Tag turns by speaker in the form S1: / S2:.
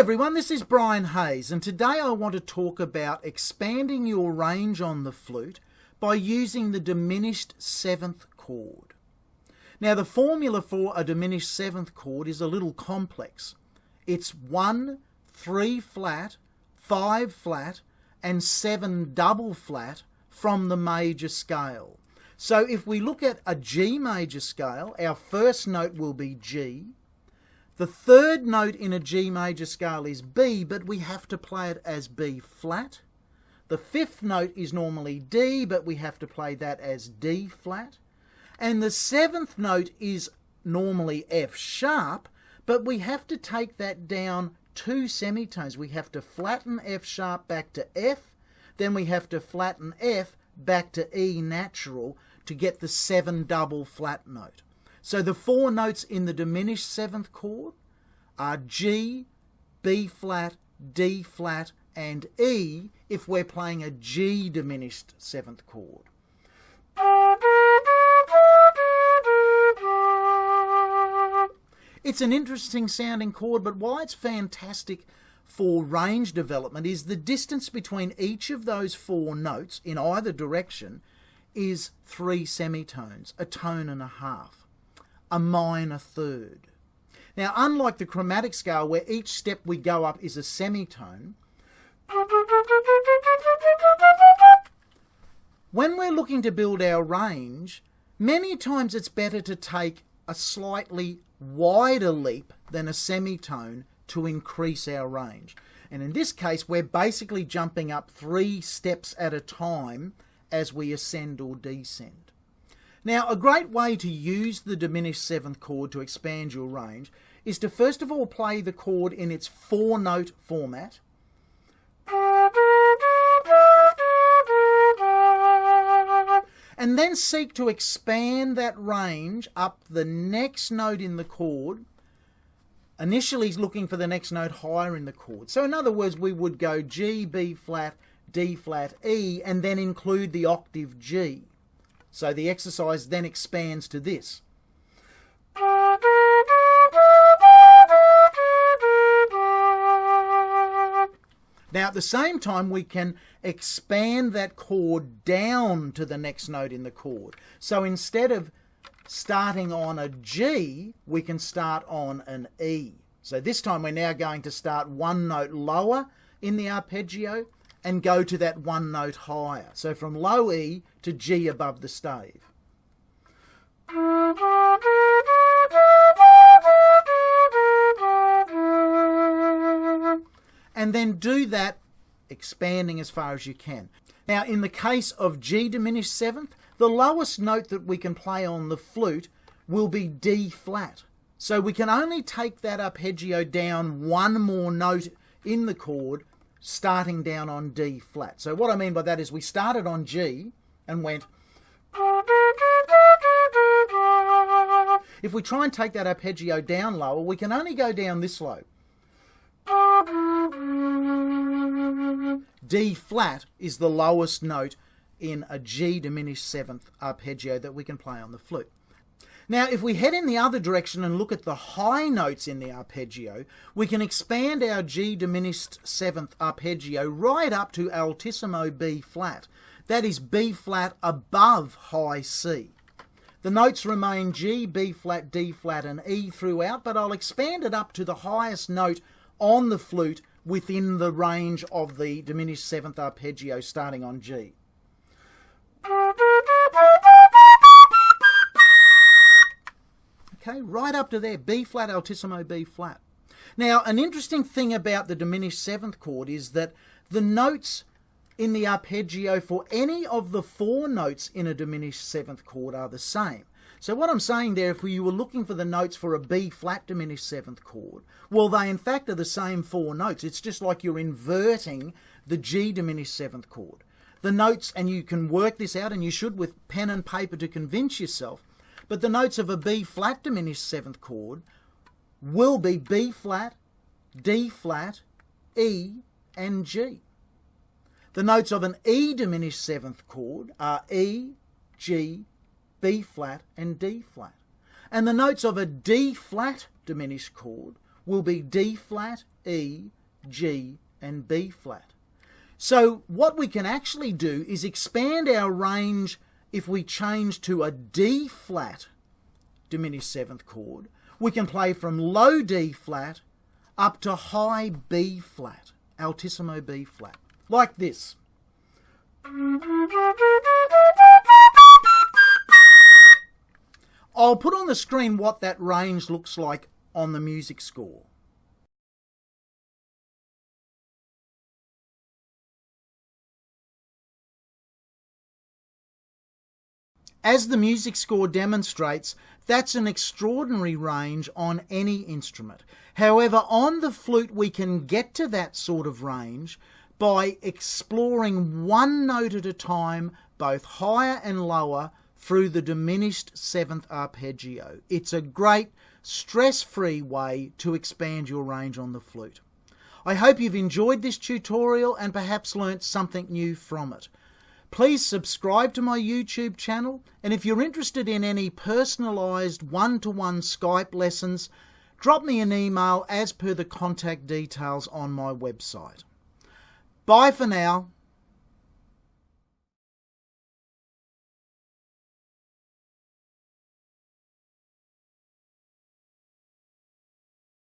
S1: everyone, this is Brian Hayes, and today I want to talk about expanding your range on the flute by using the diminished 7th chord. Now the formula for a diminished 7th chord is a little complex. It's 1, 3 flat, 5 flat and 7 double flat from the major scale. So if we look at a G major scale, our first note will be G. The third note in a G major scale is B, but we have to play it as B flat. The fifth note is normally D, but we have to play that as D flat. And the seventh note is normally F sharp, but we have to take that down 2 semitones. We have to flatten F sharp back to F, then we have to flatten F back to E natural to get the 7 double flat note. So the 4 notes in the diminished 7th chord are G, B flat, D flat and E if we're playing a G diminished 7th chord. It's an interesting sounding chord, but why it's fantastic for range development is the distance between each of those 4 notes in either direction is 3 semitones, a tone and a half. A minor third. Now, unlike the chromatic scale where each step we go up is a semitone, when we're looking to build our range, many times it's better to take a slightly wider leap than a semitone to increase our range. And in this case, we're basically jumping up 3 steps at a time as we ascend or descend. Now, a great way to use the diminished 7th chord to expand your range is to first of all play the chord in its 4-note format. And then seek to expand that range up the next note in the chord, initially looking for the next note higher in the chord. So in other words, we would go G, B flat, D flat, E, and then include the octave G. So the exercise then expands to this. Now at the same time we can expand that chord down to the next note in the chord. So instead of starting on a G, we can start on an E. So this time we're now going to start 1 note lower in the arpeggio and go to that 1 note higher. So from low E to G above the stave. And then do that expanding as far as you can. Now in the case of G diminished 7th, the lowest note that we can play on the flute will be D flat. So we can only take that arpeggio down 1 more note in the chord, starting down on D flat. So what I mean by that is we started on G and went. If we try and take that arpeggio down lower, we can only go down this low. D flat is the lowest note in a G diminished 7th arpeggio that we can play on the flute. Now, if we head in the other direction and look at the high notes in the arpeggio, we can expand our G diminished 7th arpeggio right up to altissimo B flat. That is B flat above high C. The notes remain G, B flat, D flat and E throughout, but I'll expand it up to the highest note on the flute within the range of the diminished 7th arpeggio starting on G. Okay, right up to there, B flat, altissimo, B flat. Now, an interesting thing about the diminished 7th chord is that the notes in the arpeggio for any of the 4 notes in a diminished 7th chord are the same. So what I'm saying there, if you were looking for the notes for a B flat diminished 7th chord, well, they in fact are the same 4 notes. It's just like you're inverting the G diminished 7th chord. The notes, and you can work this out, and you should with pen and paper to convince yourself, but the notes of a B flat diminished 7th chord will be B flat, D flat, E and G. The notes of an E diminished 7th chord are E, G, B flat and D flat. And the notes of a D flat diminished chord will be D flat, E, G, and B flat. So what we can actually do is expand our range if we change to a D flat diminished seventh chord. We can play from low D flat up to high B flat, altissimo B flat, like this. I'll put on the screen what that range looks like on the music score. As the music score demonstrates, that's an extraordinary range on any instrument. However, on the flute we can get to that sort of range by exploring one note at a time, both higher and lower, through the diminished seventh arpeggio. It's a great stress-free way to expand your range on the flute. I hope you've enjoyed this tutorial and perhaps learnt something new from it. Please subscribe to my YouTube channel, and if you're interested in any personalised one-to-one Skype lessons, drop me an email as per the contact details on my website. Bye for now.